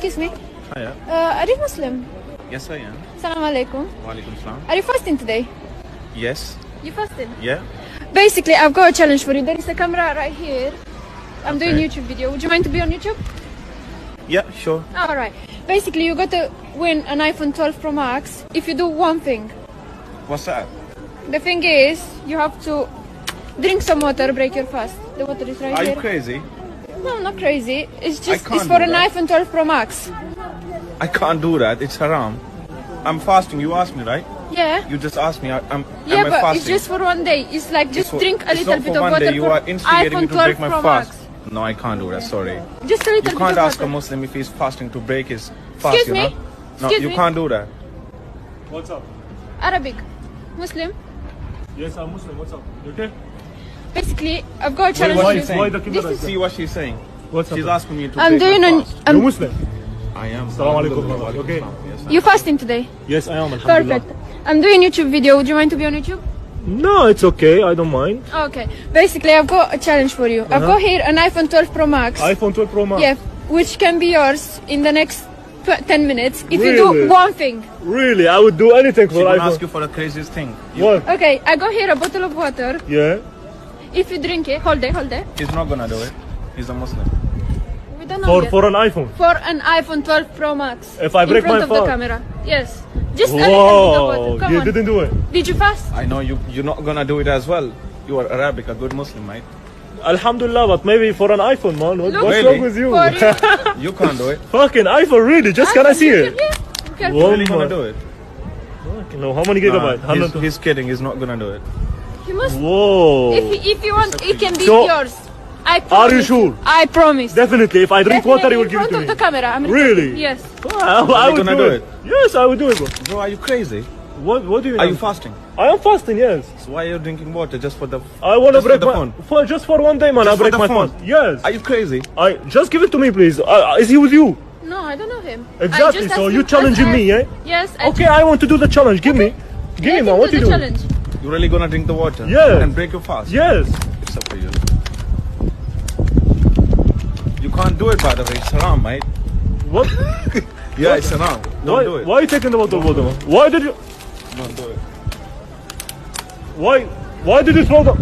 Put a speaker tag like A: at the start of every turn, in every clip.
A: excuse me.
B: Hiya.
A: Are you Muslim?
B: Yes, I am.
A: Assalamu alaikum.
B: Walaikum salam.
A: Are you fasting today?
B: Yes.
A: You fasting?
B: Yeah.
A: Basically, I've got a challenge for you. There is a camera right here. I'm doing
B: Okay.
A: YouTube video. Would you mind to be on YouTube?
B: Yeah, sure.
A: All right. Basically, you got to win an iPhone 12 Pro Max if you do one thing.
B: What's that?
A: The thing is, you have to drink some water, break your fast. The water is right
B: Are
A: here.
B: you crazy?
A: No, I'm not crazy. It's just
B: can't
A: it's for
B: do
A: an
B: that.
A: iPhone 12 Pro Max.
B: I can't do that. It's haram. I'm fasting. You asked me, right?
A: Yeah.
B: You just asked me. Am
A: Yeah,
B: I
A: but
B: fasting?
A: it's just for one day. It's like just
B: for-
A: drink a
B: it's
A: little
B: not
A: bit
B: for
A: of
B: one
A: water
B: day. You
A: for
B: are instigating
A: iPhone
B: me to
A: 12
B: break my
A: Pro
B: fast.
A: Max.
B: No, I can't do that. Sorry.
A: Just a little
B: You
A: bit
B: can't
A: of
B: ask a
A: water.
B: Muslim if he's fasting to break his fast.
A: Excuse
B: you
A: me?
B: know? No,
A: Excuse
B: you
A: me?
B: can't do that.
C: What's up?
A: Arabic. Muslim.
C: Yes, I'm Muslim. What's up? You okay?
A: Basically, I've got a challenge
B: what
A: for
B: you
A: you.
B: saying?
C: Why the
A: This
C: camera
A: is-
C: is
B: See what she's saying.
C: What's up?
B: She's asking me to
A: I'm
B: break
A: doing
B: my
A: an.
B: fast.
C: You're Muslim?
B: I am.
C: Assalamu alaikum,
B: Alhamdulillah.
C: brother. Okay.
B: Yes,
A: You fasting today?
C: Yes, I am. Alhamdulillah.
A: Perfect. I'm doing YouTube video. Would you mind to be on YouTube?
C: No, it's okay. I don't mind.
A: Okay. Basically, I've got a challenge for you. I've got here an iPhone 12 Pro Max.
C: iPhone 12 Pro Max.
A: Yeah, which can be yours in the next 10 minutes if you
C: Really?
A: do one thing.
C: Really? I would do anything
B: She
C: for
B: gonna
C: iPhone.
B: ask you for the craziest thing.
C: What?
A: Okay, I got here a bottle of water.
C: Yeah.
A: If you drink it, hold it.
B: He's not gonna do it. He's a Muslim.
A: We don't know yet.
C: For an iPhone.
A: For an iPhone 12 Pro Max.
C: If I break
A: in front
C: my
A: of the
C: phone?
A: camera. Yes. Just a little bit of
C: Whoa.
A: water. Come
C: You
A: on.
C: didn't do it.
A: Did you fast?
B: I know you're not gonna do it as well. You are Arabic, a good Muslim, mate.
C: Alhamdulillah, but maybe for an iPhone, man.
A: Look.
C: What's
B: Really?
C: wrong with you?
A: For you.
B: You can't do it.
C: Fucking iPhone, really? Just can I see it?
A: Yeah. Careful.
C: Whoa.
B: Really gonna do it?
C: Fucking no. How many gigabytes?
B: Nah,
C: 100.
B: he's kidding. He's not gonna do it.
A: You must.
C: Whoa.
A: If you want, it can be
C: So-
A: yours. I
C: Are
A: promise.
C: you sure?
A: I promise.
C: Definitely. If I drink water, you will
A: in
C: give it
A: front
C: to
A: of
C: me.
A: the camera. I'm
C: Really?
A: Yes.
C: I would
B: gonna
C: do
B: do
C: it.
B: it?
C: Yes, I would do it, bro.
B: Bro, are you crazy?
C: What do you
B: Are
C: mean?
B: you fasting?
C: I am fasting, yes.
B: So why are you drinking water just for the?
C: I want to
B: Just for
C: break
B: the
C: my
B: phone?
C: for just for one day, man.
B: Just
C: I
B: for
C: break
B: the
C: my
B: phone?
C: fast. Yes.
B: Are you crazy?
C: I just give it to me, please. Is he with you?
A: No, I don't know him. I
C: Exactly.
A: just
C: So
A: asked
C: you
A: him-
C: challenging me, yeah?
A: Yes.
C: Okay, I want to do the challenge. Give me, give me, man. What
A: do
C: you
A: the
C: doing?
A: challenge.
B: You really gonna drink the water?
C: Yes.
B: And break your fast?
C: Yes.
B: It's up to you. You can't do it, by the way. It's haram, mate.
C: What?
B: Yeah, it's haram. Don't
C: why?
B: do it.
C: Why are you taking the bottle of water, man? Why did you?
B: Don't do it.
C: Why? Why did you throw the?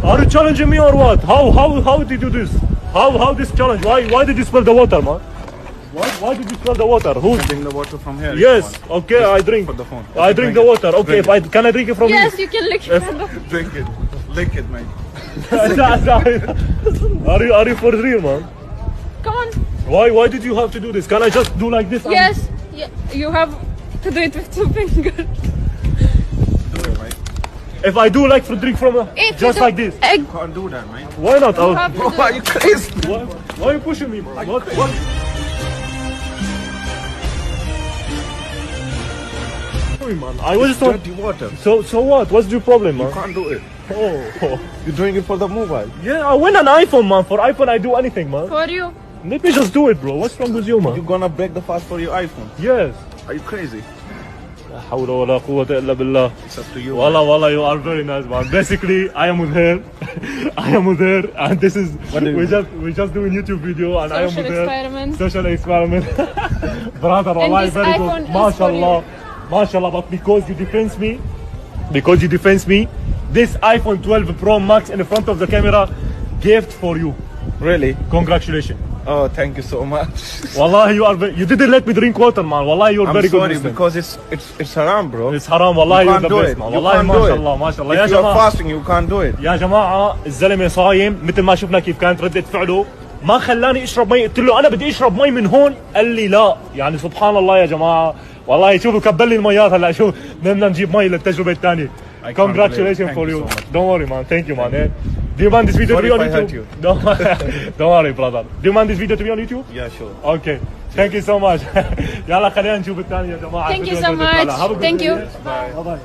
C: Are you challenging me or what? How did you do this? How this challenge? Why did you spill the water, man? Why did you spill the water? Who?
B: Drink the water from here. if
C: Yes.
B: you want.
C: Okay, I drink.
B: For the phone.
C: I drink the water. Okay,
B: Drink
C: if can I drink it from
A: Yes, you can lick it.
B: Drink it. Lick it, mate.
C: you? Are you for real, man?
A: Come on.
C: Why did you have to do this? Can I just do like this? and-
A: Yes. Yeah, you have to do it with two fingers.
B: Do it, mate.
C: If I do like for drink from
A: If
C: just
A: you
C: like this,
A: Egg.
B: You can't do that, mate.
C: why not?
A: You have to
B: Bro,
A: do
B: are
A: it.
B: you crazy?
C: Why are you pushing me, man? What? Sorry, man. I was just on.
B: Dirty water.
C: So what? What's your problem,
B: You
C: man?
B: can't do it.
C: Oh.
B: You're doing it for the mobile.
C: Yeah, I win an iPhone, man. For iPhone, I do anything, man.
A: For you.
C: Let me just do it, bro. What's wrong with you,
B: You're
C: man?
B: gonna break the fast for your iPhone.
C: Yes.
B: Are you crazy?
C: لا حول ولا قوة إلا بالله.
B: It's up to you.
C: Wallah, you are very nice, man. Basically, I am with her. I am with her, and this is
B: What do you mean?
C: we just doing YouTube video, and I am
A: Social
C: with her.
A: experiment.
C: Social experiment. Brother, wallahi,
A: this
C: very
A: iPhone
C: good.
A: is for
C: MashaAllah. MashaAllah, but because you defense me, this iPhone 12 Pro Max in front of the camera, gift for you.
B: Really?
C: Congratulations.
B: Oh, thank you so much.
C: Wallahi, you didn't let me drink water, man. Wallahi, you're
B: I'm
C: very good
B: sorry
C: Muslim.
B: because it's haram, bro.
C: It's haram. Wallahi,
B: You
C: you're
B: can't
C: the
B: do
C: best,
B: it.
C: man.
B: You
C: Wallahi,
B: can't do it.
C: MashaAllah, MashaAllah. يا
B: If you're
C: جماعة
B: fasting, you can't do it.
C: يا جماعة الزلمة صايم مثل ما شفنا كيف كانت ردة فعله ما خلاني اشرب مي قلت له انا بدي اشرب مي من هون قال لي لا يعني سبحان الله يا جماعة والله شوفوا كبل لي الميات هلا شوف بدنا نجيب مي للتجربة الثانية.
B: I can't
C: Congratulations
B: believe it.
C: for
B: Thank
C: you.
B: you so much.
C: Don't worry, man. Thank you, man. Eh? Do you mind this video
B: Sorry
C: to be on
B: if I hurt
C: YouTube?
B: you.
C: Don't worry, brother. Do you mind this video to be on YouTube?
B: Yeah, sure.
C: Okay. Thank you so much. يلا خلينا نشوف الثانية يا جماعة.
A: Thank you so much.
C: Have a good
A: Thank
C: day.
A: you.
C: Bye. Bye.